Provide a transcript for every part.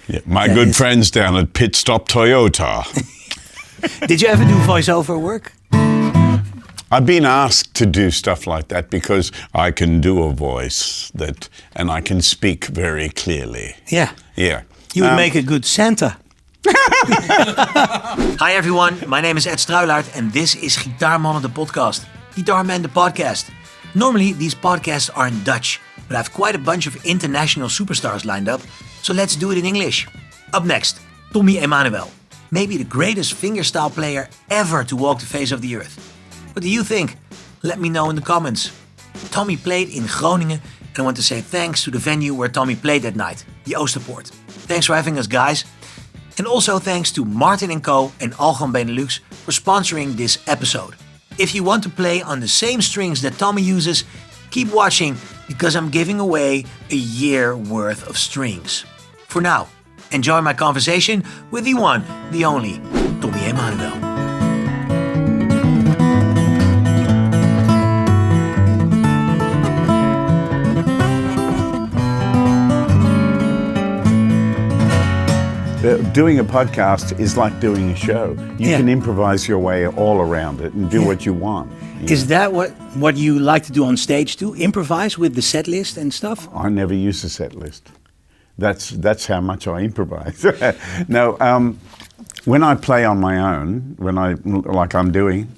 Yeah, my good friends down at Pit Stop Toyota. Did you ever do voiceover work? I've been asked to do stuff like that because I can do a voice and I can speak very clearly. Yeah. Yeah. You would make a good Santa. Hi everyone, my name is Ed Struilaert and this is Gitaarmannen the podcast. Gitaarmen the podcast. Normally these podcasts are in Dutch, but I have quite a bunch of international superstars lined up, so let's do it in English. Up next, Tommy Emmanuel. Maybe the greatest fingerstyle player ever to walk the face of the earth. What do you think? Let me know in the comments. Tommy played in Groningen and I want to say thanks to the venue where Tommy played that night, the Oosterpoort. Thanks for having us, guys. And also thanks to Martin & Co. and Algon Benelux for sponsoring this episode. If you want to play on the same strings that Tommy uses, keep watching because I'm giving away a year worth of strings. For now, enjoy my conversation with the one, the only, Tommy Emmanuel. Doing a podcast is like doing a show. You can improvise your way all around it and do what you want. Is that what you like to do on stage too? Improvise with the set list and stuff? I never use a set list. That's how much I improvise. No, when I play on my own, like I'm doing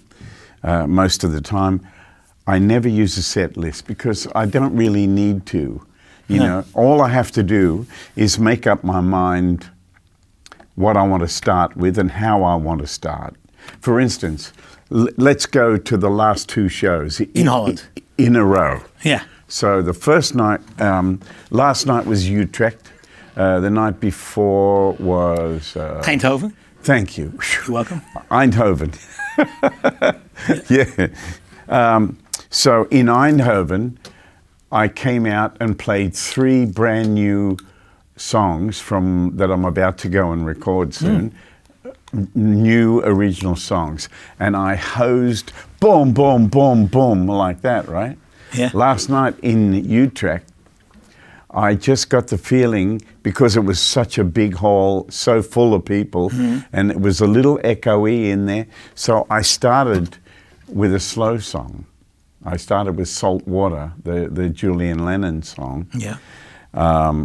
most of the time, I never use a set list because I don't really need to. You know, all I have to do is make up my mind what I want to start with and how I want to start. For instance, let's go to the last two shows in Holland in a row. Yeah. So the first night, last night was Utrecht. The night before was Eindhoven. Thank you. You're welcome. Eindhoven. Yeah. So in Eindhoven, I came out and played 3 brand new songs that I'm about to go and record soon. New original songs. And I hosed boom, boom, boom, boom, like that, right? Yeah. Last night in Utrecht, I just got the feeling, because it was such a big hall, so full of people, and it was a little echoey in there. So I started with a slow song. I started with Salt Water, the Julian Lennon song. Yeah.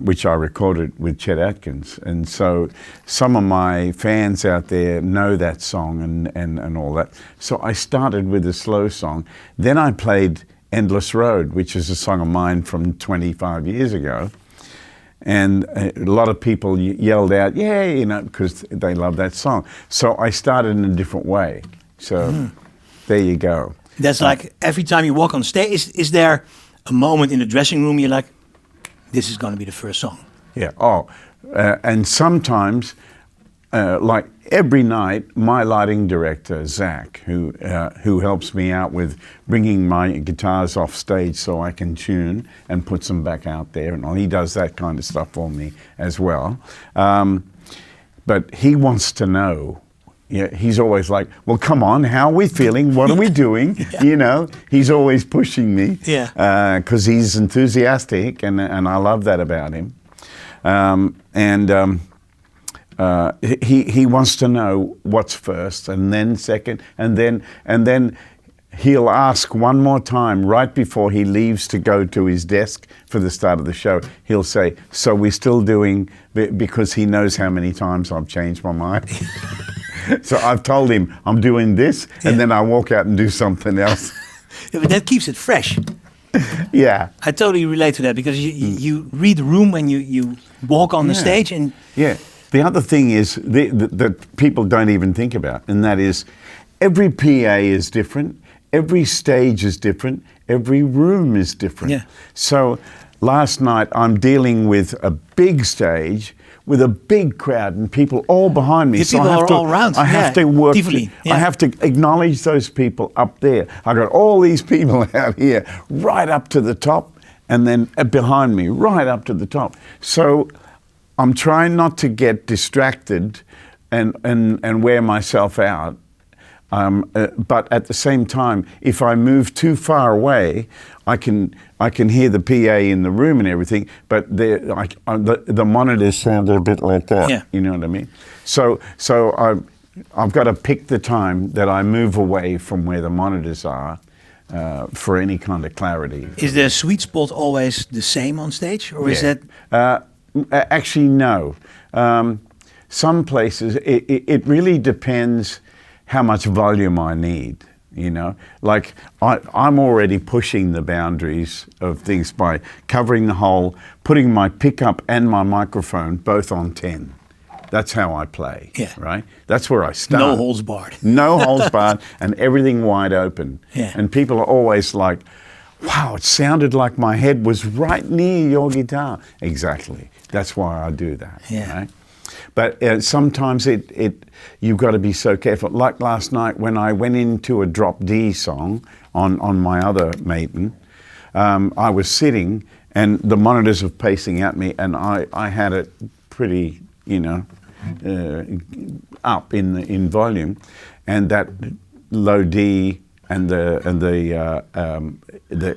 Which I recorded with Chet Atkins. And so some of my fans out there know that song and all that. So I started with a slow song. Then I played Endless Road, which is a song of mine from 25 years ago. And a lot of people yelled out, "Yay!" you know, because they love that song. So I started in a different way. So there you go. That's like every time you walk on stage, is there a moment in the dressing room you're like, this is going to be the first song? Yeah. And sometimes, like every night, my lighting director, Zach, who helps me out with bringing my guitars off stage so I can tune and put them back out there, and all, he does that kind of stuff for me as well. But he wants to know. Yeah, he's always like, "Well, come on, how are we feeling? What are we doing?" Yeah. You know, he's always pushing me. Yeah. Because he's enthusiastic, and I love that about him. He wants to know what's first, and then second, and then he'll ask one more time right before he leaves to go to his desk for the start of the show. He'll say, "So we're still doing," because he knows how many times I've changed my mind. So I've told him I'm doing this, and then I walk out and do something else. Yeah, but that keeps it fresh. Yeah. I totally relate to that because you read the room when you walk on the stage. And yeah. The other thing is that people don't even think about, and that is every PA is different, every stage is different, every room is different. Yeah. So last night I'm dealing with a big stage with a big crowd and people all behind me. The people are all around. I have to work. Tivoli, I have to acknowledge those people up there. I got all these people out here, right up to the top, and then behind me, right up to the top. So I'm trying not to get distracted and wear myself out. But at the same time, if I move too far away, I can hear the PA in the room and everything, but the monitors sound a bit like that. Yeah. You know what I mean? So I've got to pick the time that I move away from where the monitors are for any kind of clarity. Is the sweet spot always the same on stage, or is that? Actually, no. Some places it really depends how much volume I need. You know, like I'm already pushing the boundaries of things by covering the whole, putting my pickup and my microphone both on 10. That's how I play, right? That's where I start. No holes barred. No holes barred and everything wide open. Yeah. And people are always like, wow, it sounded like my head was right near your guitar. Exactly. That's why I do that, right? But sometimes you've got to be so careful. Like last night when I went into a drop D song on my other Maiden, I was sitting and the monitors were pacing at me and I had it pretty, you know, up in volume, and that low D and the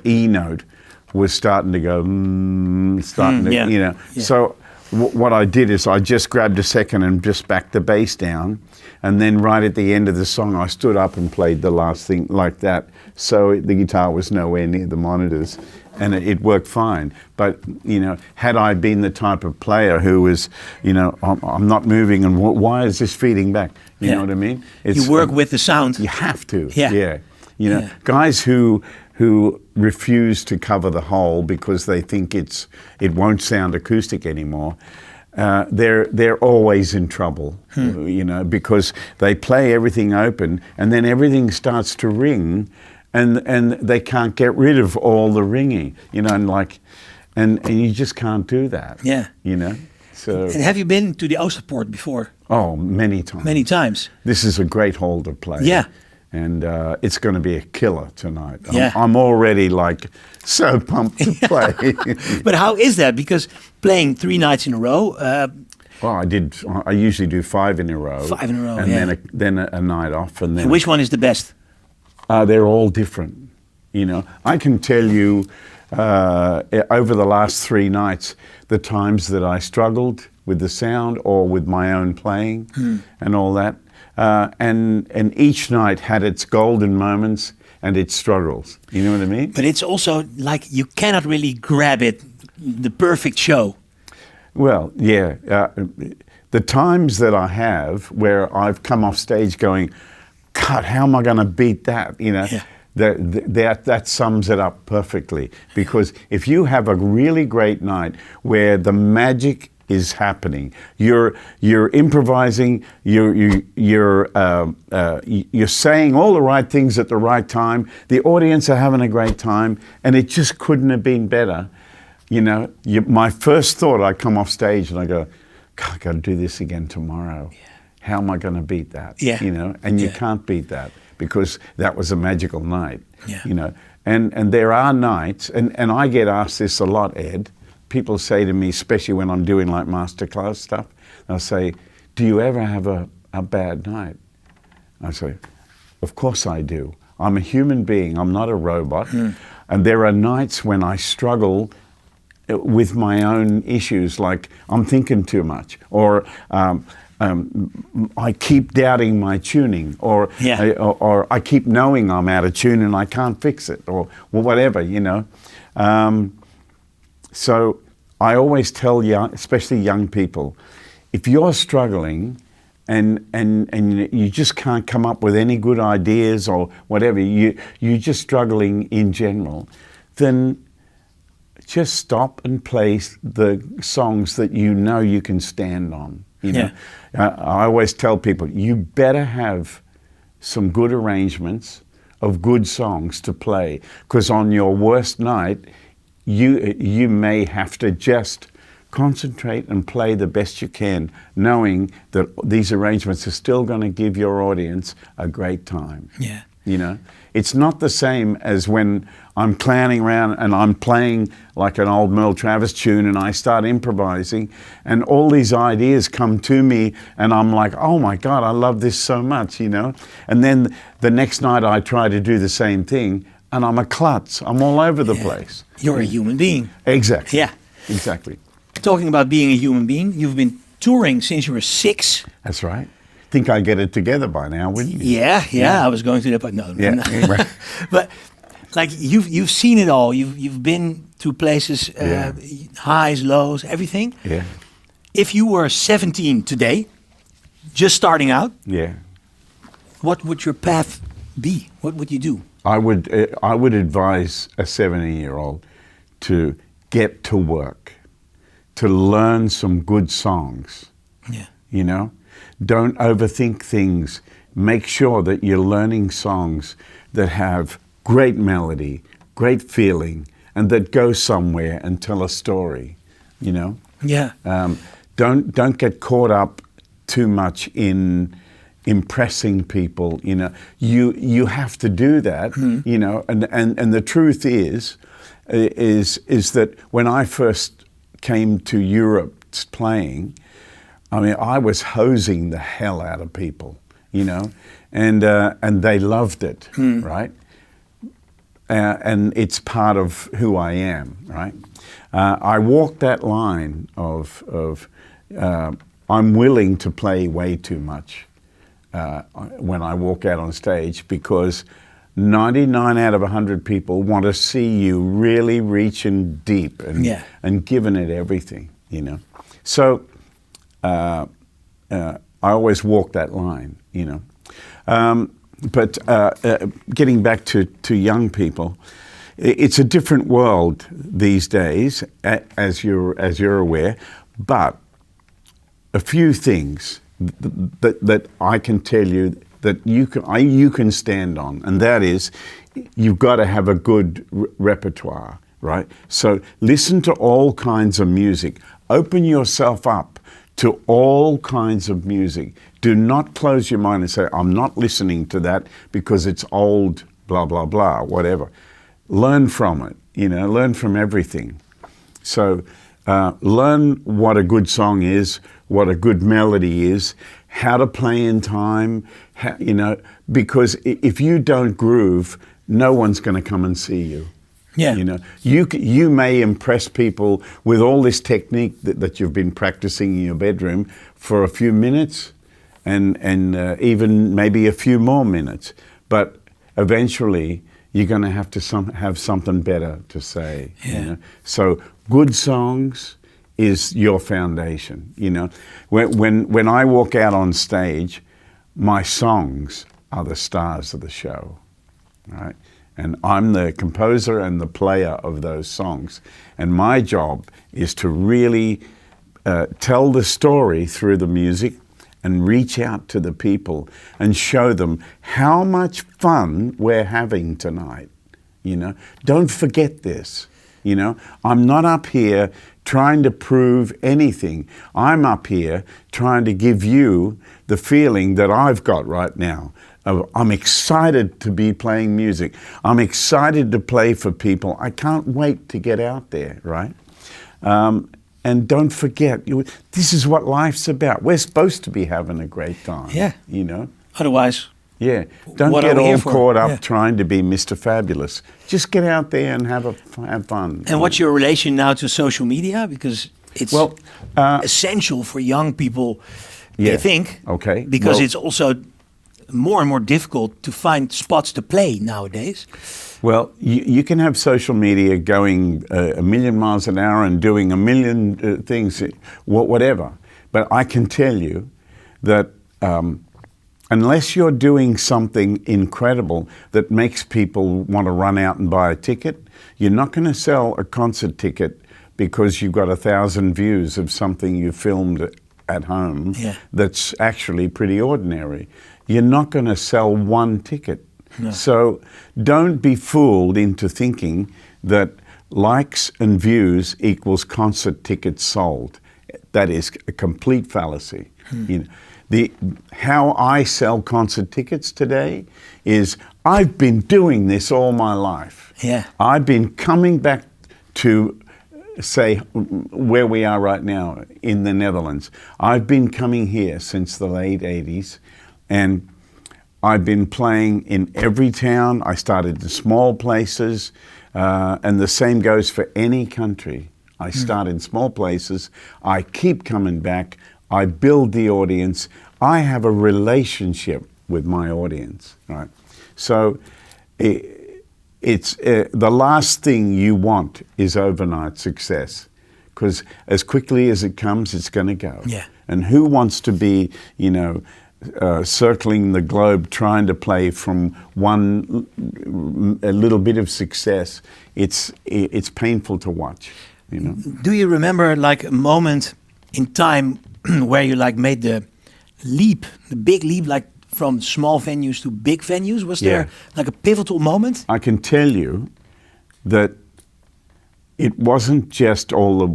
E note was starting to go, you know. So what I did is I just grabbed a second and just backed the bass down, and then right at the end of the song I stood up and played the last thing like that, so the guitar was nowhere near the monitors, and it worked fine. But you know, had I been the type of player who was, you know, I'm not moving and why is this feeding back? You know what I mean? You work with the sound. You have to. You know, guys who refuse to cover the hole because they think it won't sound acoustic anymore, they're always in trouble. You know, because they play everything open and then everything starts to ring, and they can't get rid of all the ringing. You know, and you just can't do that. Yeah. You know. So. And have you been to the Oosterpoort before? Oh, many times. Many times. This is a great hall to play. Yeah. And it's going to be a killer tonight. I'm already like so pumped to play. But how is that? Because playing 3 nights in a row. Well, I usually do 5 in a row. 5 in a row, and then a night off, and then. And which one is the best? They're all different. You know, I can tell you over the last 3 nights the times that I struggled with the sound or with my own playing and all that. And each night had its golden moments and its struggles. You know what I mean? But it's also like you cannot really grab it, the perfect show. Well, yeah. The times that I have where I've come off stage going, God, how am I going to beat that? You know, that sums it up perfectly. Because if you have a really great night where the magic is happening, you're improvising, you're saying all the right things at the right time, the audience are having a great time, and it just couldn't have been better. You know, my first thought, I come off stage and I go, God, I got to do this again tomorrow. How am I going to beat that? You know, and you can't beat that because that was a magical night. You know, and there are nights, and I get asked this a lot, Ed. People say to me, especially when I'm doing like masterclass stuff, they'll say, do you ever have a bad night? I say, of course I do. I'm a human being, I'm not a robot. And there are nights when I struggle with my own issues, like I'm thinking too much, or I keep doubting my tuning, or I keep knowing I'm out of tune and I can't fix it, or whatever, you know. So I always tell especially young people, if you're struggling and you just can't come up with any good ideas or whatever, you're just struggling in general, then just stop and play the songs that you know you can stand on. You know, I always tell people, you better have some good arrangements of good songs to play, because on your worst night, you may have to just concentrate and play the best you can, knowing that these arrangements are still going to give your audience a great time. You know, it's not the same as when I'm clowning around and I'm playing like an old Merle Travis tune and I start improvising and all these ideas come to me and I'm like, oh my God, I love this so much, you know. And then the next night I try to do the same thing and I'm a klutz. I'm all over the place. You're a human being. Exactly. Yeah. Exactly. Talking about being a human being, you've been touring since you were 6. That's right. Think I get it together by now, wouldn't you? Yeah. I was going to that, but no. Yeah. No. But like you've seen it all. You've been to places, highs, lows, everything. Yeah. If you were 17 today, just starting out, what would your path be? What would you do? I would advise a 17-year-old to get to work, to learn some good songs. Yeah. You know, don't overthink things. Make sure that you're learning songs that have great melody, great feeling, and that go somewhere and tell a story. You know. Yeah. Don't get caught up too much in impressing people. You know, you have to do that. You know, and the truth is that when I first came to Europe playing, I mean, I was hosing the hell out of people, you know, and they loved it, right? And it's part of who I am, right? I walk that line of I'm willing to play way too much when I walk out on stage, because 99 out of 100 people want to see you really reaching deep and giving it everything, you know. So I always walk that line, you know. But getting back to young people, it's a different world these days, as you're aware. But a few things that I can tell you that you can stand on, and that is, you've got to have a good repertoire, right? So listen to all kinds of music. Open yourself up to all kinds of music. Do not close your mind and say, I'm not listening to that because it's old, blah, blah, blah, whatever. Learn from it, you know, learn from everything. So learn what a good song is, what a good melody is, how to play in time, you know, because if you don't groove, no one's going to come and see you. Yeah. You know, you may impress people with all this technique that you've been practicing in your bedroom for a few minutes and even maybe a few more minutes. But eventually you're going to have to have something better to say. Yeah. You know? So good songs is your foundation. You know, when I walk out on stage, my songs are the stars of the show, right? And I'm the composer and the player of those songs. And my job is to really tell the story through the music and reach out to the people and show them how much fun we're having tonight. You know, don't forget this. You know, I'm not up here trying to prove anything. I'm up here trying to give you the feeling that I've got right now. I'm excited to be playing music. I'm excited to play for people. I can't wait to get out there, right? And don't forget, this is what life's about. We're supposed to be having a great time. Yeah. You know? Otherwise, don't what get are we all here for? caught up trying to be Mr. Fabulous. Just get out there and have fun. And what's your relation now to social media? Because it's essential for young people, I think. Okay. Because it's also more and more difficult to find spots to play nowadays. Well, you can have social media going a million miles an hour and doing a million things, whatever. But I can tell you that unless you're doing something incredible that makes people want to run out and buy a ticket, you're not going to sell a concert ticket because you've got 1,000 views of something you filmed at home that's actually pretty ordinary. You're not going to sell one ticket. No. So don't be fooled into thinking that likes and views equals concert tickets sold. That is a complete fallacy. You know, how I sell concert tickets today is I've been doing this all my life. Yeah. I've been coming back to, say, where we are right now in the Netherlands. I've been coming here since the late 80s, and I've been playing in every town. I started in small places, and the same goes for any country. I start in small places. I keep coming back. I build the audience. I have a relationship with my audience, right? So it's the last thing you want is overnight success, because as quickly as it comes, it's going to go. Yeah. And who wants to be, you know, circling the globe trying to play from a little bit of success? It's painful to watch, you know. Do you remember like a moment in time where you like made the big leap, like from small venues to big venues? Was there like a pivotal moment? I can tell you that it wasn't just all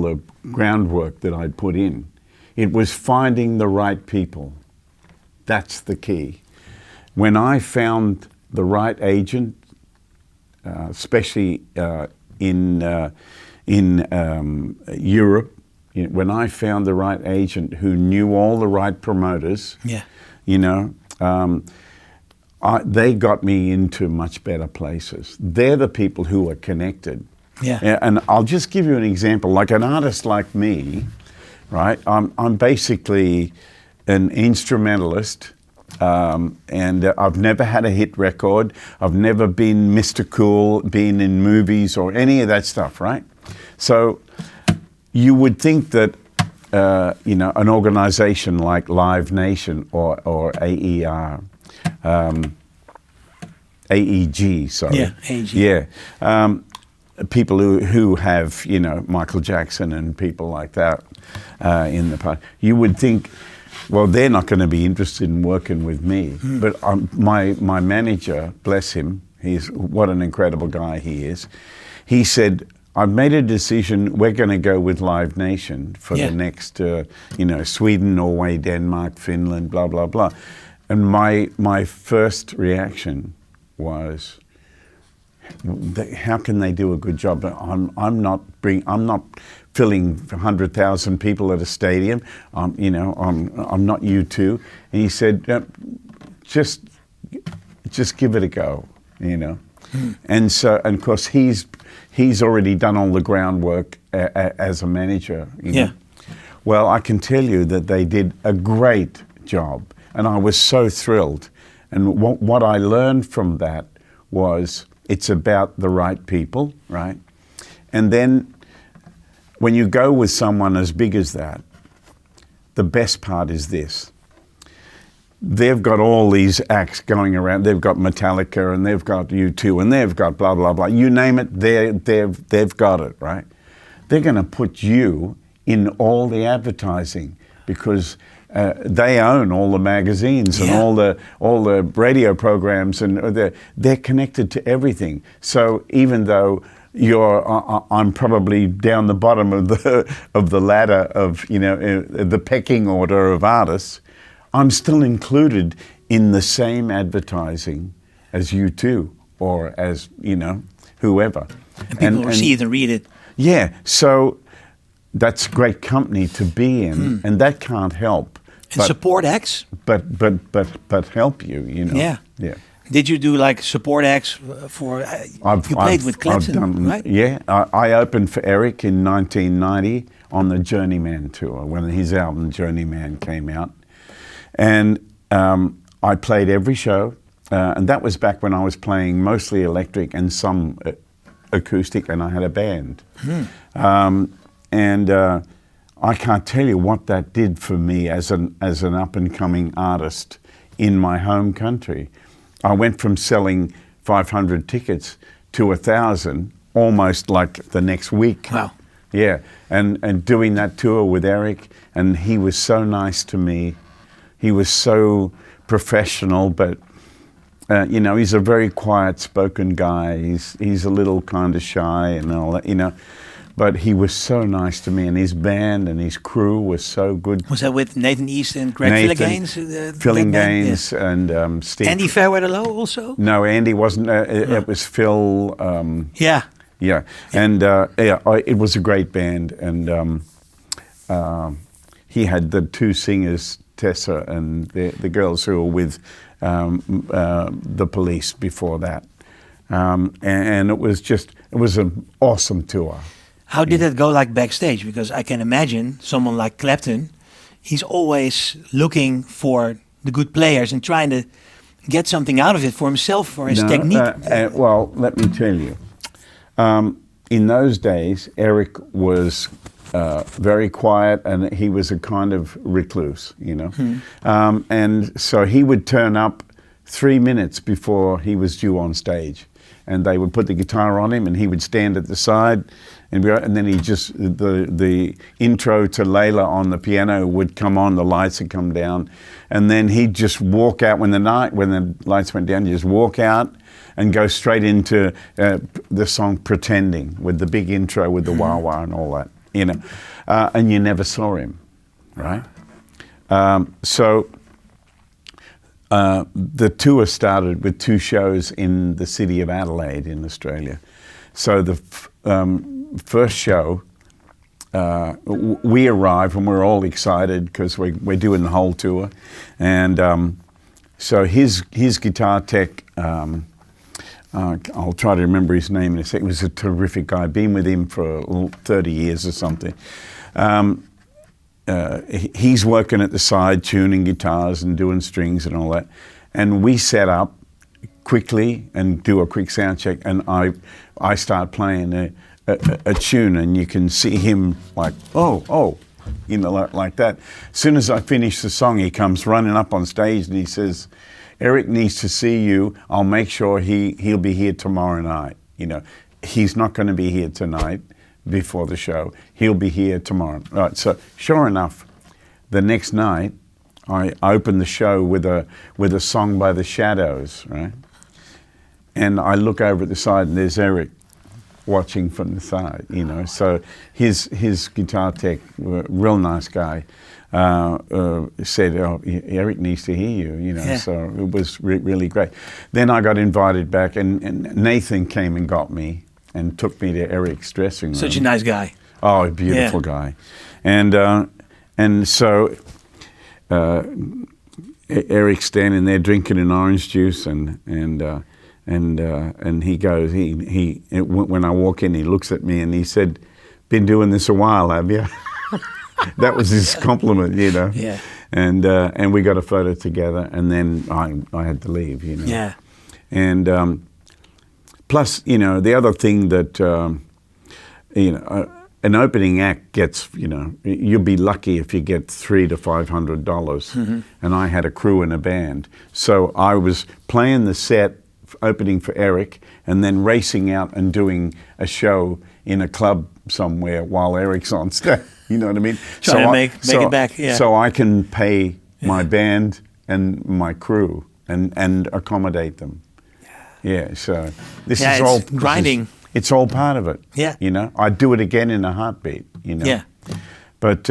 the groundwork that I'd put in. It was finding the right people. That's the key. When I found the right agent, especially in Europe, when I found the right agent who knew all the right promoters, you know, they got me into much better places. They're the people who are connected. Yeah. And I'll just give you an example. Like an artist like me, right? I'm basically an instrumentalist, and I've never had a hit record. I've never been Mr. Cool, been in movies or any of that stuff, right? So you would think that, you know, an organization like Live Nation or AER, AEG, sorry. Yeah, AEG. Yeah. People who have, you know, Michael Jackson and people like that in the past, you would think, well, they're not going to be interested in working with me. But my manager, bless him, what an incredible guy he is. He said, I've made a decision, we're going to go with Live Nation for the next, you know, Sweden, Norway, Denmark, Finland, blah, blah, blah. And my first reaction was, how can they do a good job? I'm not filling 100,000 people at a stadium. You know, I'm not U2. And he said, just give it a go. You know, and so, and of course he's already done all the groundwork as a manager. You know? Well, I can tell you that they did a great job, and I was so thrilled. And what I learned from that was, it's about the right people, right? And then when you go with someone as big as that, the best part is this. They've got all these acts going around. They've got Metallica and they've got U2 and they've got blah, blah, blah. You name it, they've got it, right? They're going to put you in all the advertising because they own all the magazines and all the radio programs, and they're connected to everything. So even though I'm probably down the bottom of the ladder of, you know, the pecking order of artists, I'm still included in the same advertising as you too, or as, you know, whoever. And people will see it and read it. Yeah, so that's great company to be in, and that can't help. And support acts? But help you, you know. Yeah. Yeah. Did you do like support acts for, you played with Clapton, right? Yeah, I opened for Eric in 1990 on the Journeyman tour when his album Journeyman came out. And I played every show, and that was back when I was playing mostly electric and some acoustic, and I had a band. I can't tell you what that did for me as an up-and-coming artist in my home country. I went from selling 500 tickets to 1,000 almost like the next week. Wow. Yeah, and doing that tour with Eric, and he was so nice to me. He was so professional, but you know, he's a very quiet-spoken guy. He's a little kind of shy and all that, you know. But he was so nice to me, and his band and his crew was so good. Was that with Nathan East and Greg Philligaines? Philligaines and Steve. Andy Fairweather-Low also? No, Andy wasn't. It was Phil. Yeah. Yeah, and it was a great band, and he had the two singers, Tessa and the girls who were with the Police before that, and it was an awesome tour. How did it go like backstage? Because I can imagine someone like Clapton, he's always looking for the good players and trying to get something out of it for himself, for his technique. Well, let me tell you. In those days, Eric was very quiet, and he was a kind of recluse, you know. And so he would turn up 3 minutes before he was due on stage, and they would put the guitar on him, and he would stand at the side, and then he just the intro to Layla on the piano would come on, the lights would come down, and then he'd just walk out when the lights went down. He'd just walk out and go straight into the song Pretending with the big intro with the wah-wah and all that, you know. And you never saw him, right? So the tour started with 2 shows in the city of Adelaide in Australia. So the first show, we arrive and we're all excited because we're doing the whole tour. And so his guitar tech, I'll try to remember his name in a second. He was a terrific guy. Been with him for 30 years or something. He's working at the side, tuning guitars and doing strings and all that. And we set up quickly and do a quick sound check. And I start playing a tune, and you can see him like, oh, you know, like that. As soon as I finish the song, he comes running up on stage and he says, Eric needs to see you. I'll make sure he'll be here tomorrow night. You know, he's not going to be here tonight before the show. He'll be here tomorrow. Right. So sure enough, the next night I opened the show with a song by the Shadows, right? And I look over at the side and there's Eric watching from the side, you know. So his guitar tech, real nice guy, said, "Oh, Eric needs to hear you," you know. Yeah. So it was really great. Then I got invited back, and Nathan came and got me and took me to Eric's dressing room. Such a nice guy. Oh, a beautiful guy, and so Eric's standing there drinking an orange juice, and he goes, when I walk in, he looks at me and he said, "Been doing this a while, have you?" That was his compliment, you know. Yeah. And we got a photo together, and then I had to leave, you know. Yeah. And plus, you know, the other thing that, you know, an opening act gets, you know, you'll be lucky if you get $300 to $500. And I had a crew and a band. So I was playing the set, opening for Eric, and then racing out and doing a show in a club somewhere while Eric's on stage. You know what I mean? Trying to make it back, yeah. So I can pay my band and my crew and accommodate them. Yeah, so this is all grinding. It's all part of it. Yeah. You know, I'd do it again in a heartbeat, you know. Yeah. But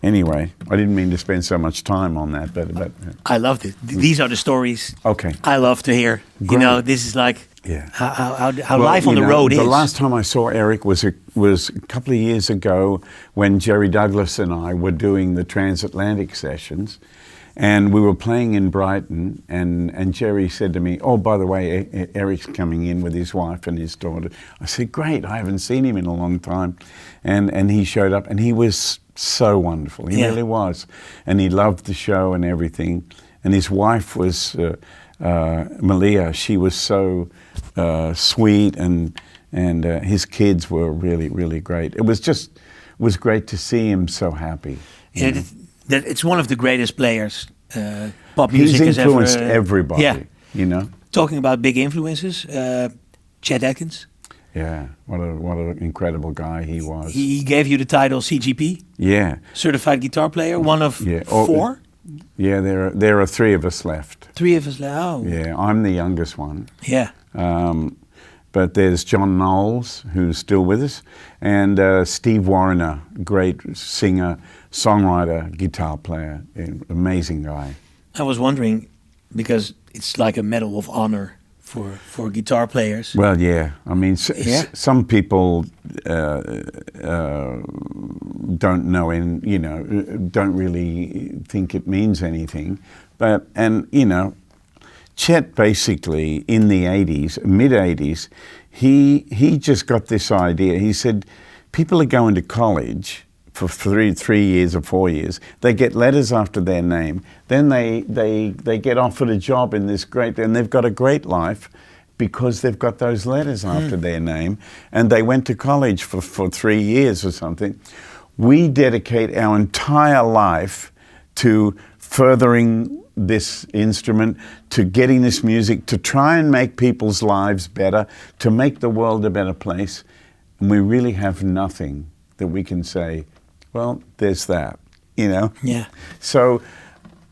anyway, I didn't mean to spend so much time on that, but I loved it. These are the stories I love to hear. Great. You know, this is like how life on the road is. The last time I saw Eric was a couple of years ago when Jerry Douglas and I were doing the transatlantic sessions, and we were playing in Brighton, and Jerry said to me, "Oh, by the way, Eric's coming in with his wife and his daughter." I said, "Great, I haven't seen him in a long time." And he showed up, and he was so wonderful. He really was. And he loved the show and everything. And his wife was, Malia, she was so sweet, and his kids were really, really great. It was great to see him so happy. Yeah, it's one of the greatest players pop music has ever. He's influenced everybody, you know. Talking about big influences, Chet Atkins. Yeah, what an incredible guy he was. He gave you the title CGP. Yeah. Certified guitar player, one of 4? Yeah, there are 3 of us left. 3 of us left, oh. Yeah, I'm the youngest one. Yeah. But there's John Knowles, who's still with us, and Steve Wariner, great singer, songwriter, guitar player, amazing guy. I was wondering, because it's like a medal of honor for guitar players. Well, yeah. I mean, some people don't know, don't really think it means anything. But, Chet basically in the 80s, mid-80s, he just got this idea. He said, people are going to college for 3 years or 4 years. They get letters after their name. Then they get offered a job in this and they've got a great life because they've got those letters after their name. And they went to college for 3 years or something. We dedicate our entire life to furthering this instrument, to getting this music, to try and make people's lives better, to make the world a better place. And we really have nothing that we can say, well, there's that, Yeah. So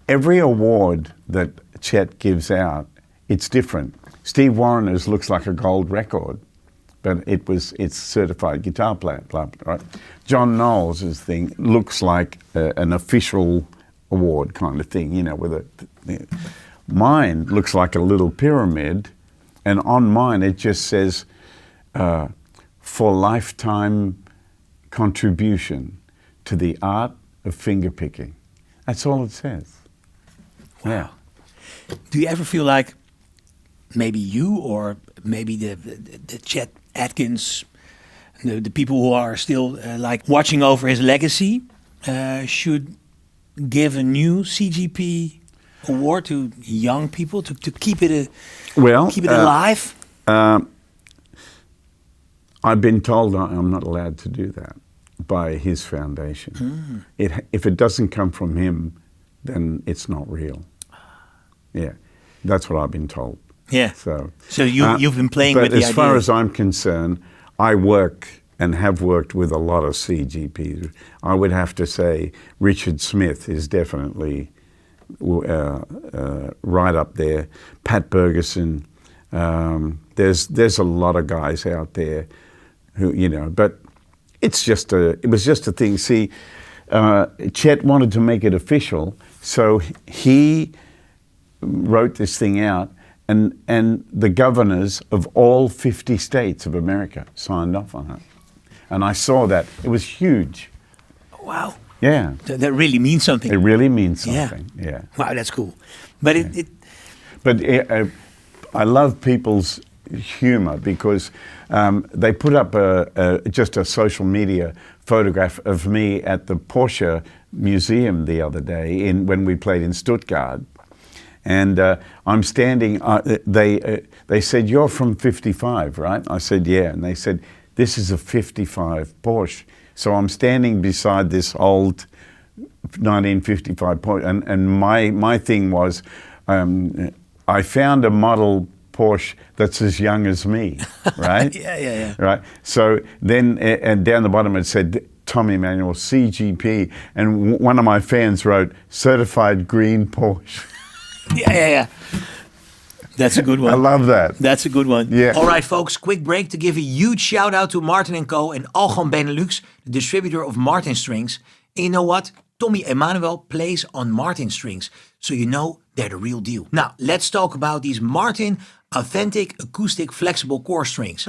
every award that Chet gives out, it's different. Steve Wariner's looks like a gold record, but it's certified guitar player, right? John Knowles' thing looks like an official award kind of thing, mine looks like a little pyramid, and on mine it just says for lifetime contribution to the art of fingerpicking. That's all it says. Wow. Yeah. Do you ever feel like maybe you or maybe the Chet Atkins, the people who are still like watching over his legacy, should give a new CGP award to young people to keep it alive? I've been told I'm not allowed to do that by his foundation. If it doesn't come from him, then it's not real. Yeah, that's what I've been told. Yeah. So you've been playing with the idea. But as far as I'm concerned, I work and have worked with a lot of CGPs. I would have to say Richard Smith is definitely right up there. Pat Bergeson. There's a lot of guys out there who, but it was just a thing. See, Chet wanted to make it official, so he wrote this thing out, and the governors of all 50 states of America signed off on it. And I saw that. It was huge. Wow. Yeah. That really means something. It really means something. Yeah. Wow, that's cool. But I love people's humor because they put up just a social media photograph of me at the Porsche Museum the other day when we played in Stuttgart. And I'm standing, they said, "You're from 55, right?" I said, "Yeah." And they said, "This is a 55 Porsche." So I'm standing beside this old 1955 Porsche. And my thing was, I found a model Porsche that's as young as me, right? Yeah. Right. So then, and down the bottom it said, Tommy Emmanuel CGP. And one of my fans wrote, "Certified Green Porsche." Yeah. That's a good one. I love that. That's a good one. Yeah. All right, folks, quick break to give a huge shout out to Martin & Co. and Algon Benelux, the distributor of Martin strings. And you know what? Tommy Emmanuel plays on Martin strings, so you know they're the real deal. Now, let's talk about these Martin Authentic Acoustic Flexible Core Strings.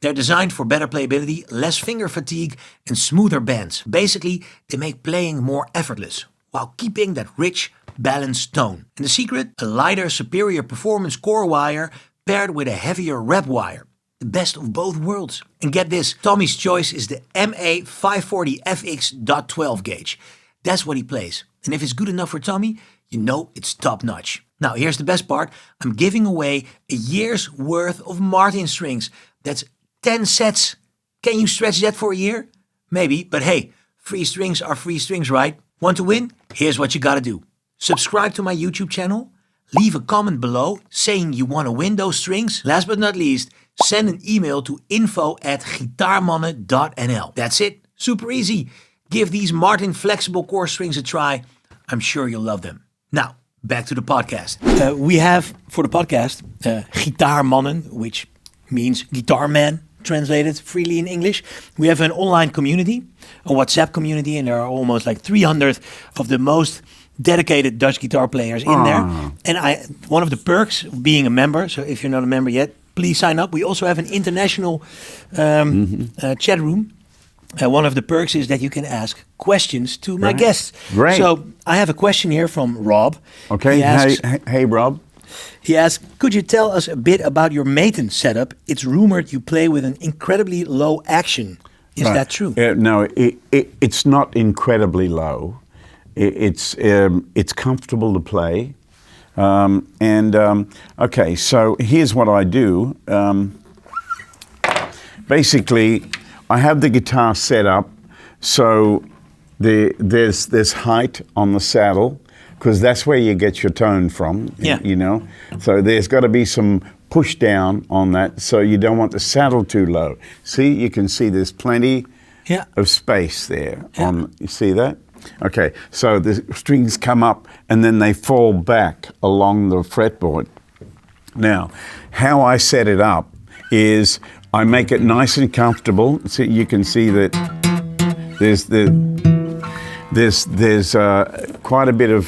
They're designed for better playability, less finger fatigue, and smoother bends. Basically, they make playing more effortless, while keeping that rich, balanced tone. And the secret? A lighter, superior performance core wire paired with a heavier rep wire. The best of both worlds. And get this, Tommy's choice is the MA540FX.12 gauge. That's what he plays. And if it's good enough for Tommy, you know it's top notch. Now here's the best part. I'm giving away a year's worth of Martin strings. That's 10 sets. Can you stretch that for a year? Maybe, but hey, free strings are free strings, right? Want to win? Here's what you gotta do. Subscribe to my YouTube channel. Leave a comment below saying you want to win those strings. Last but not least, send an email to info@gitaarmannen.nl. That's it. Super easy. Give these Martin flexible core strings a try. I'm sure you'll love them. Now, back to the podcast. We have, for the podcast, Gitaarmannen, which means guitar man, translated freely in English. We have an online community, a WhatsApp community, and there are almost like 300 of the most dedicated Dutch guitar players in there. And one of the perks of being a member, so if you're not a member yet, please sign up. We also have an international chat room. One of the perks is that you can ask questions to my guests. Great. So I have a question here from Rob. Okay. He asks, hey, Rob. He asks, could you tell us a bit about your Maton setup? It's rumored you play with an incredibly low action. Is that true? No, it's not incredibly low. It's comfortable to play. Okay, so here's what I do. Basically, I have the guitar set up so there's height on the saddle, because that's where you get your tone from, you know. So there's got to be some push down on that, so you don't want the saddle too low. See, you can see there's plenty of space there. You see that? Okay, so the strings come up and then they fall back along the fretboard. Now, how I set it up is I make it nice and comfortable. So you can see that there's quite a bit of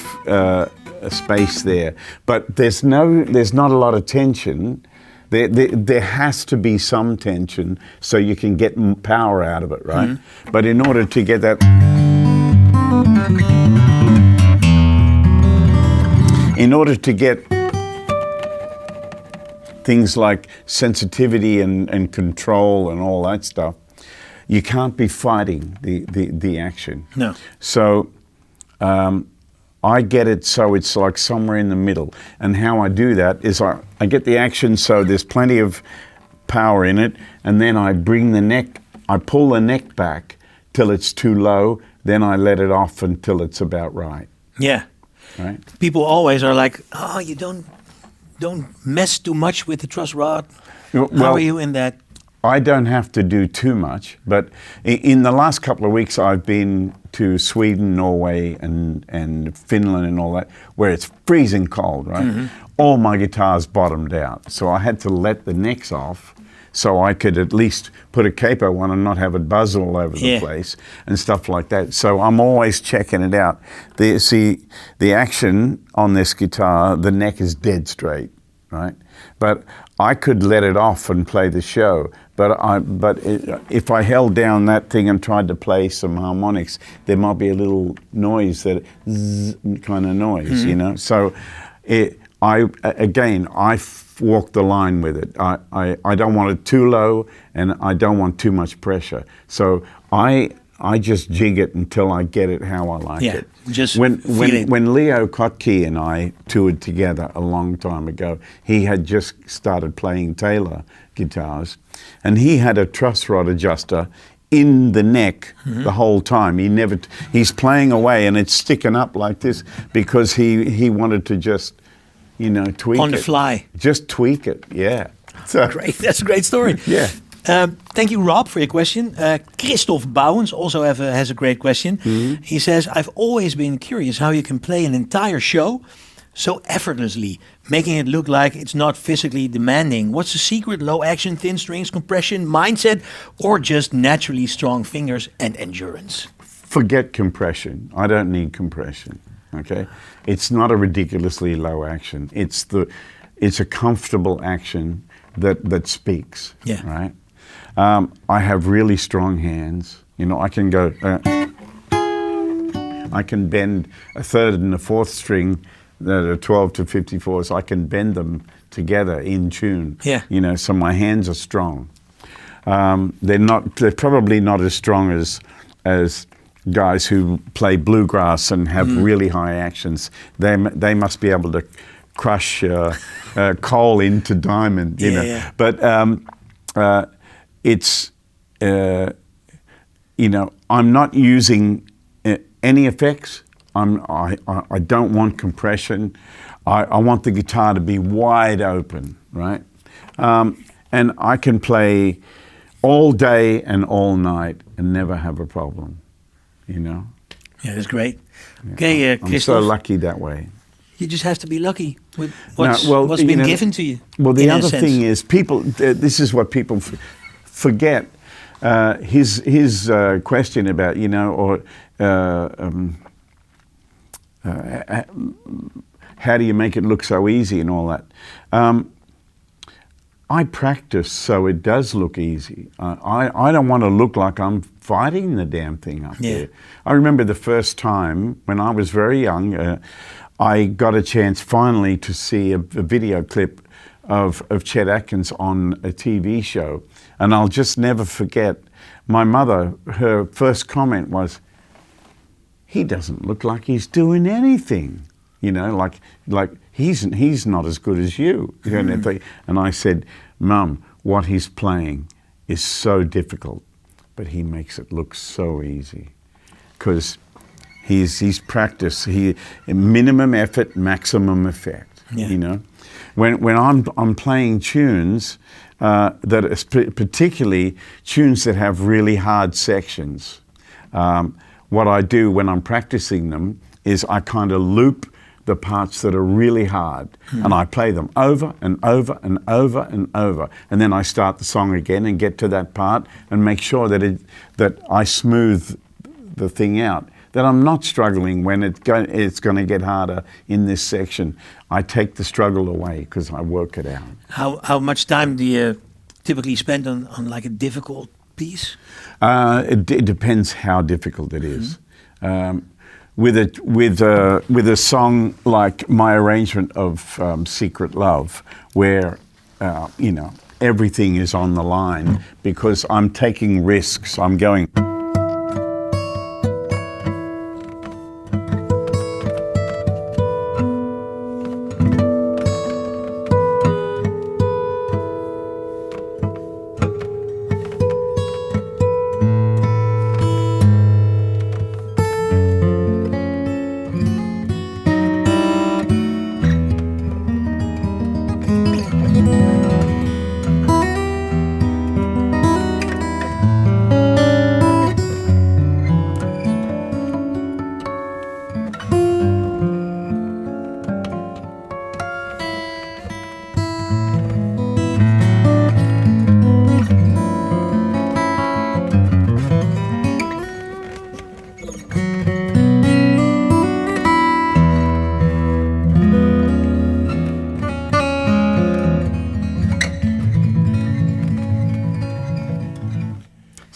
space there, but there's not a lot of tension. There has to be some tension so you can get power out of it, right? But in order to get that, in order to get things like sensitivity and control and all that stuff, you can't be fighting the action. No. So I get it so it's like somewhere in the middle. And how I do that is I get the action so there's plenty of power in it, and then I bring the neck, I pull the neck back till it's too low, then I let it off until it's about right. Yeah. Right? People always are like, oh, you don't mess too much with the truss rod. Well, how are you in that? I don't have to do too much, but in the last couple of weeks I've been to Sweden, Norway and Finland and all that, where it's freezing cold, right? All my guitars bottomed out, so I had to let the necks off so I could at least put a capo on and not have it buzz all over the place and stuff like that. So I'm always checking it out. The action on this guitar, the neck is dead straight, right? But I could let it off and play the show. But if I held down that thing and tried to play some harmonics, there might be a little noise, that zzz kind of noise, you know. So I walk the line with it. I don't want it too low, and I don't want too much pressure. So I just jig it until I get it how I like it. Just when it. When Leo Kottke and I toured together a long time ago, he had just started playing Taylor guitars, and he had a truss rod adjuster in the neck the whole time. He's playing away and it's sticking up like this because he wanted to just, you know, tweak it. On the fly. Just tweak it, yeah. So, Great, that's a great story. Yeah. Thank you, Rob, for your question. Christoph Bouwens also has a great question. He says, I've always been curious how you can play an entire show so effortlessly, making it look like it's not physically demanding. What's the secret? Low action, thin strings, compression, mindset, or just naturally strong fingers and endurance? Forget compression. I don't need compression, okay? It's not a ridiculously low action. It's a comfortable action that speaks, right? I have really strong hands. You know, I can go, I can bend a third and a fourth string that are 12 to 54s. I can bend them together in tune. Yeah. You know, so my hands are strong. They're probably not as strong as guys who play bluegrass and have really high actions. They must be able to crush coal into diamond, you know. Yeah. But it's, you know, I'm not using any effects. I don't want compression. I want the guitar to be wide open, right? And I can play all day and all night and never have a problem, you know? Yeah, that's great. Okay, I'm so lucky that way. You just have to be lucky with No, what's been given to you. Well, the in a other sense. thing is people. This is what people forget. His question about how do you make it look so easy and all that. I practice so it does look easy. I don't want to look like I'm fighting the damn thing up there. I remember the first time when I was very young, I got a chance finally to see a video clip of Chet Atkins on a TV show. And I'll just never forget, my mother, her first comment was, he doesn't look like he's doing anything. Like he's not as good as you. And I said, Mum, what he's playing is so difficult, but he makes it look so easy. Because he's practiced. Minimum effort, maximum effect. Yeah. When I'm playing tunes that are particularly tunes that have really hard sections, what I do when I'm practicing them is I kind of loop the parts that are really hard, and I play them over and over and over and over, and then I start the song again and get to that part and make sure that I smooth the thing out. That I'm not struggling when it's going to get harder in this section. I take the struggle away because I work it out. How much time do you typically spend on like a difficult piece? It depends how difficult it is. With a song like my arrangement of Secret Love, where everything is on the line because I'm taking risks. I'm going.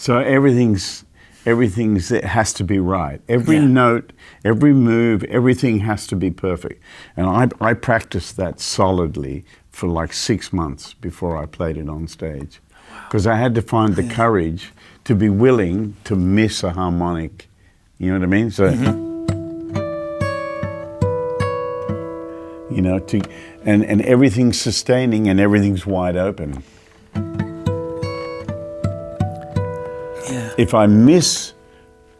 So it has to be right. Every note, every move, everything has to be perfect. And I practiced that solidly for like 6 months before I played it on stage. Because I had to find the courage to be willing to miss a harmonic. You know what I mean? So, and everything's sustaining and everything's wide open. If I miss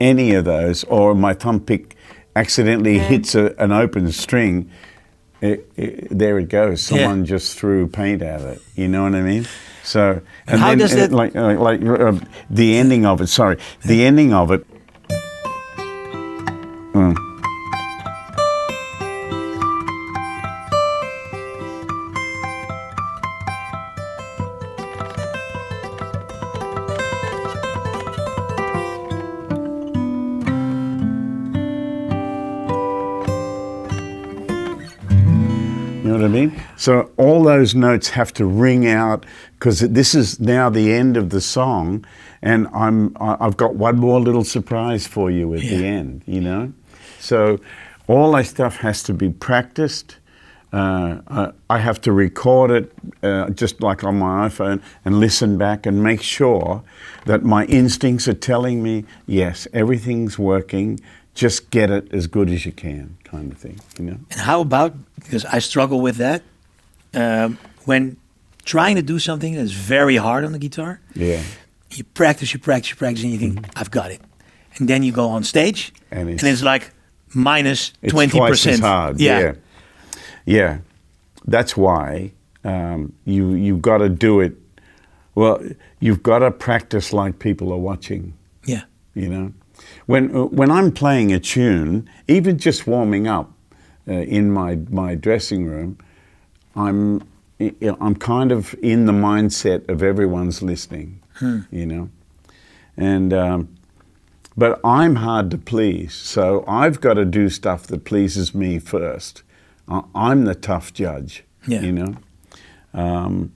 any of those, or my thumb pick accidentally hits an open string, there it goes. Someone just threw paint at it. You know what I mean? So, and how then does that the ending of it? Sorry, the ending of it. You know what I mean? So all those notes have to ring out because this is now the end of the song, and I've got one more little surprise for you at the end. So all that stuff has to be practiced. I have to record it just like on my iPhone and listen back and make sure that my instincts are telling me, yes, everything's working. Just get it as good as you can, kind of thing, And how about, because I struggle with that, when trying to do something that's very hard on the guitar, you practice, and you think, I've got it. And then you go on stage, and it's like minus 20%. It's twice as hard, yeah. That's why you've got to do it. Well, you've got to practice like people are watching. Yeah. When I'm playing a tune, even just warming up, in my dressing room, I'm kind of in the mindset of everyone's listening, you know, and but I'm hard to please, so I've got to do stuff that pleases me first. I'm the tough judge, you know, and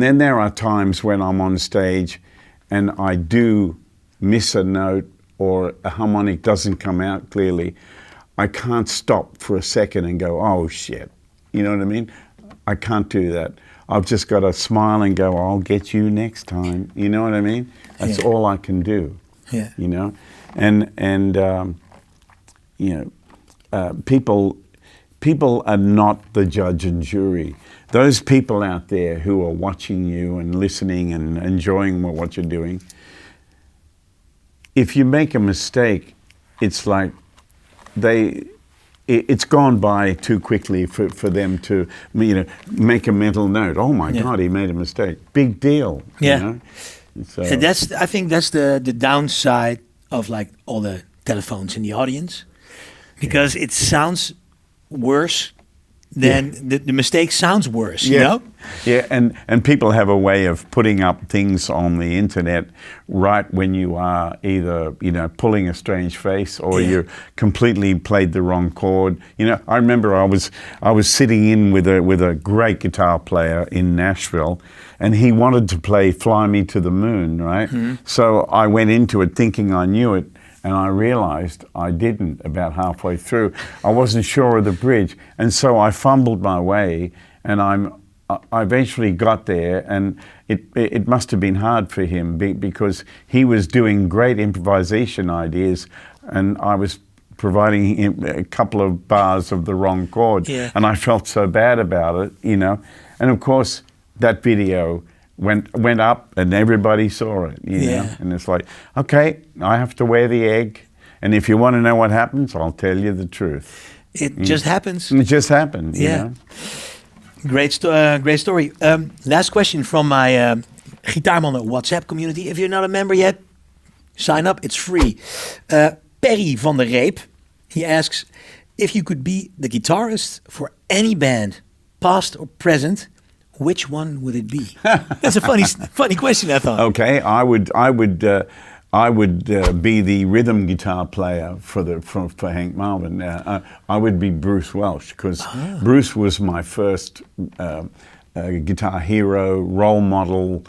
then there are times when I'm on stage and I do miss a note or a harmonic doesn't come out clearly. I can't stop for a second and go, oh shit, you know what I mean? I can't do that. I've just got to smile and go, I'll get you next time. You know what I mean? That's all I can do. Yeah. You know, and you know, people are not the judge and jury. Those people out there who are watching you and listening and enjoying what you're doing, if you make a mistake, it's like it's gone by too quickly for them to, you know, make a mental note. Oh my God, he made a mistake. Big deal. Yeah. You know? So, And I think that's the downside of like all the telephones in the audience, because it sounds worse than the mistake sounds worse. You know? Yeah, and people have a way of putting up things on the internet right when you are either, you know, pulling a strange face or you completely played the wrong chord. You know, I remember I was sitting in with a great guitar player in Nashville, and he wanted to play Fly Me to the Moon, right? So I went into it thinking I knew it, and I realized I didn't about halfway through. I wasn't sure of the bridge, and so I fumbled my way, and I eventually got there, and it must have been hard for him because he was doing great improvisation ideas, and I was providing him a couple of bars of the wrong chord, and I felt so bad about it, you know. And of course, that video went up and everybody saw it, you know? And it's like, okay, I have to wear the egg, and if you want to know what happens, I'll tell you the truth. It just happens. It just happened, you know? Great story. Last question from my Gitaarmannen WhatsApp community. If you're not a member yet, sign up, it's free. Perry van der Reep, he asks, if you could be the guitarist for any band, past or present, which one would it be? That's a funny question, I thought. Okay, I would be the rhythm guitar player for Hank Marvin. I would be Bruce Welch, because Bruce was my first guitar hero, role model.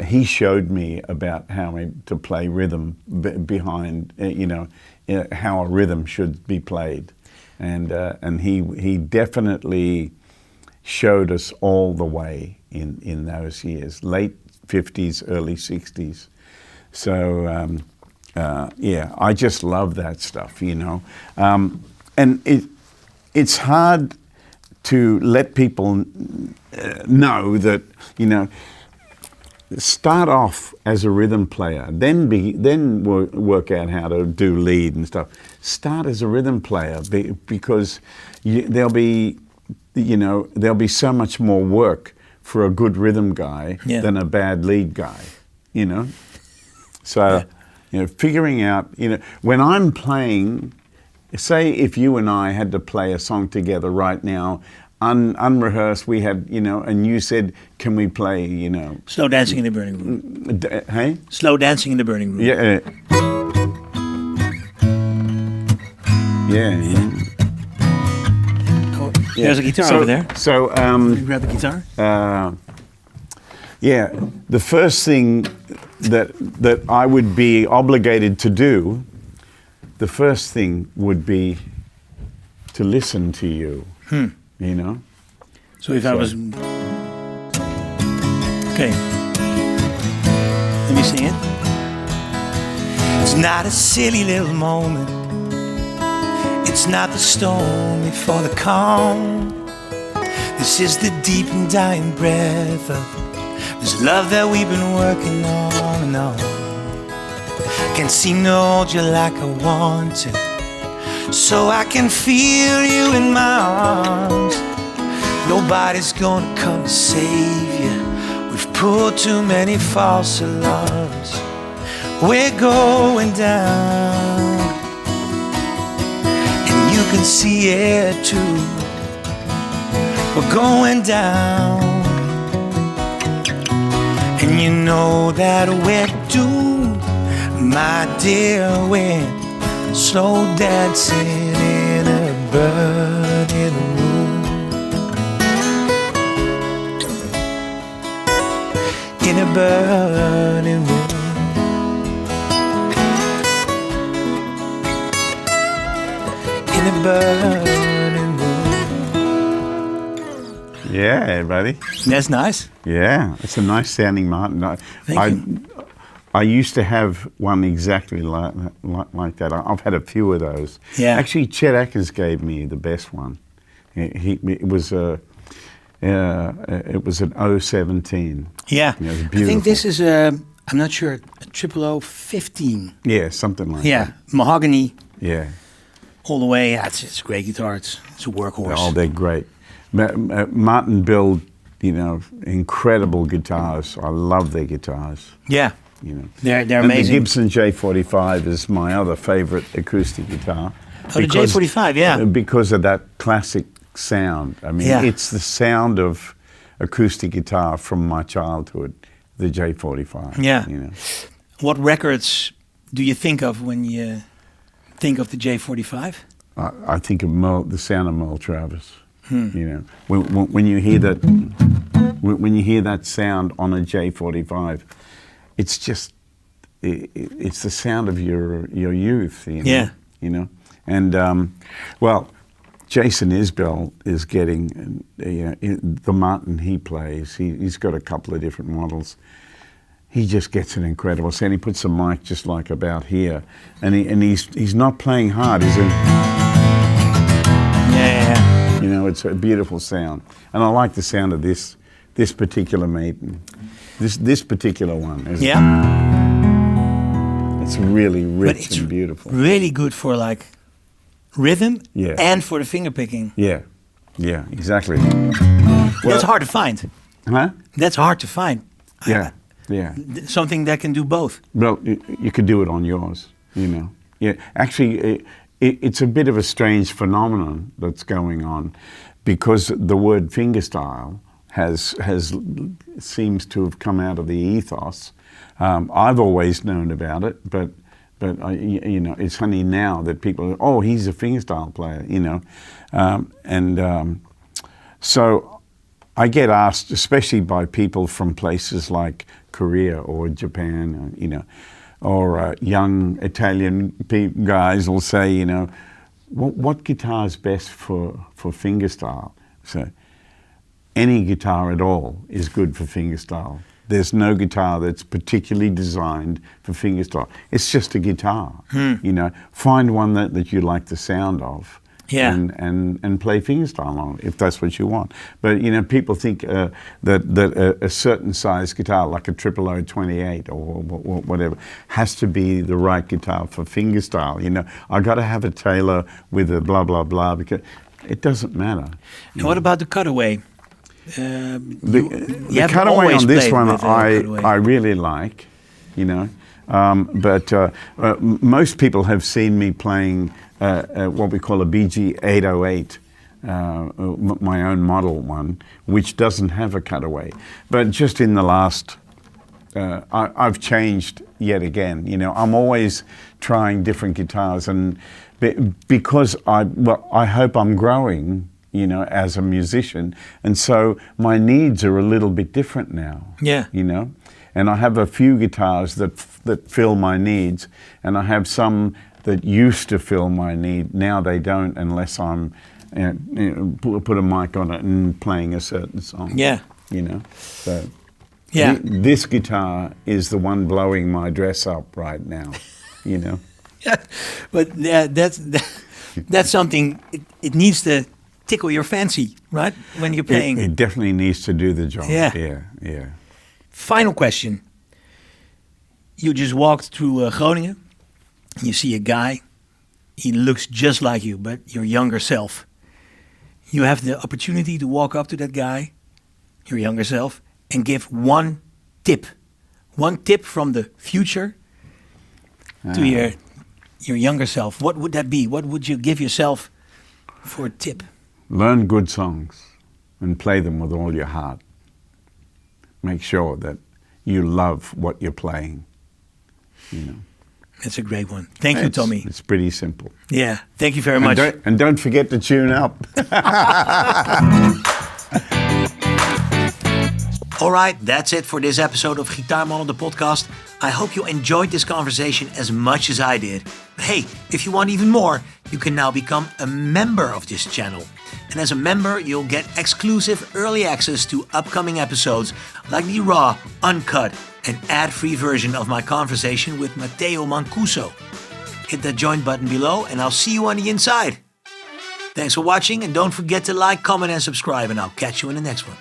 He showed me about how to play rhythm behind, you know, how a rhythm should be played, and he definitely showed us all the way in those years, late 50s, early 60s. So, yeah, I just love that stuff, you know. And it's hard to let people know that, you know, start off as a rhythm player, then work out how to do lead and stuff. Start as a rhythm player because there'll be so much more work for a good rhythm guy than a bad lead guy, you know? So, you know, figuring out, you know, when I'm playing, say if you and I had to play a song together right now, unrehearsed, we had, you know, and you said, can we play, you know... Slow Dancing in the Burning Room. Hey? Slow Dancing in the Burning Room. Yeah. Yeah. There's a guitar over there. So, can you grab the guitar? Yeah, the first thing that I would be obligated to do, the first thing would be to listen to you, you know? So if I was... Okay. Let me sing it. It's not a silly little moment. It's not the storm before the calm. This is the deep and dying breath of this love that we've been working on and on. Can't seem to hold you like I want to, so I can feel you in my arms. Nobody's gonna come to save you. We've pulled too many false alarms. We're going down. can see it too. We're going down, and you know that we're doomed, my dear. We're slow dancing in a burning room, in a burning room. In a burning room. Yeah, buddy. That's nice. Yeah, it's a nice sounding Martin. I used to have one exactly like that. I've had a few of those. Yeah. Actually, Chet Atkins gave me the best one. It was an 017. Yeah. It was I beautiful. think this is I'm not sure, a 0015. Yeah, something like Yeah, that. mahogany Yeah. all the way. Yeah, it's a great guitar. It's a workhorse. Oh, they're great. Martin built, incredible guitars. I love their guitars. Yeah. They're and amazing. The Gibson J45 is my other favorite acoustic guitar. Oh, the J45, yeah. Because of that classic sound. I mean, it's the sound of acoustic guitar from my childhood, the J45. Yeah. What records do you think of when you think of the J45? I think of the sound of Merle Travis. When you hear that sound on a J45, it's just it's the sound of your youth. Yeah. And well, Jason Isbell is getting the Martin he plays. He's got a couple of different models. He just gets an incredible sound. He puts a mic just like about here, and he's not playing hard. He's in. Yeah. It's a beautiful sound, and I like the sound of this particular Maiden. This particular one. It's really rich and beautiful. Really good for like rhythm and for the finger picking. Yeah, exactly. That's hard to find. Huh? That's hard to find. Yeah. Something that can do both. Well, you could do it on yours, Yeah, actually, it's a bit of a strange phenomenon that's going on, because the word fingerstyle seems to have come out of the ethos. I've always known about it, but it's only now that people are, he's a fingerstyle player, so I get asked, especially by people from places like Korea or Japan, or young Italian guys will say, what guitar is best for fingerstyle? So any guitar at all is good for fingerstyle. There's no guitar that's particularly designed for fingerstyle. It's just a guitar, Find one that you like the sound of. Yeah. And play fingerstyle on it if that's what you want. But people think that a certain size guitar, like a 00028 or whatever, has to be the right guitar for fingerstyle. I got to have a Taylor with a blah blah blah, because it doesn't matter. And what about the cutaway? The cutaway on this one I really like, but most people have seen me playing what we call a BG 808, my own model one, which doesn't have a cutaway. But just in the last, I've changed yet again. I'm always trying different guitars, and because I hope I'm growing, as a musician, and so my needs are a little bit different now. Yeah. And I have a few guitars that fill my needs, and I have some that used to fill my need. Now they don't, unless I'm put a mic on it and playing a certain song. Yeah. So yeah. This guitar is the one blowing my dress up right now. Yeah, but that's something. It needs to tickle your fancy, right? When you're playing. It definitely needs to do the job. Yeah. Final question. You just walked through Groningen. You see a guy, he looks just like you, but your younger self. You have the opportunity to walk up to that guy, your younger self, and give one tip from the future to your younger self. What would that be? What would you give yourself For a tip. Learn good songs and play them with all your heart. Make sure that you love what you're playing. You know. That's a great one. Thank you, Tommy. It's pretty simple. Yeah, thank you very much. And don't forget to tune up. All right, that's it for this episode of Gitaarmannen, the podcast. I hope you enjoyed this conversation as much as I did. But hey, if you want even more, you can now become a member of this channel. And as a member, you'll get exclusive early access to upcoming episodes, like the raw, uncut, and ad-free version of my conversation with Matteo Mancuso. Hit that join button below, and I'll see you on the inside. Thanks for watching, and don't forget to like, comment, and subscribe, and I'll catch you in the next one.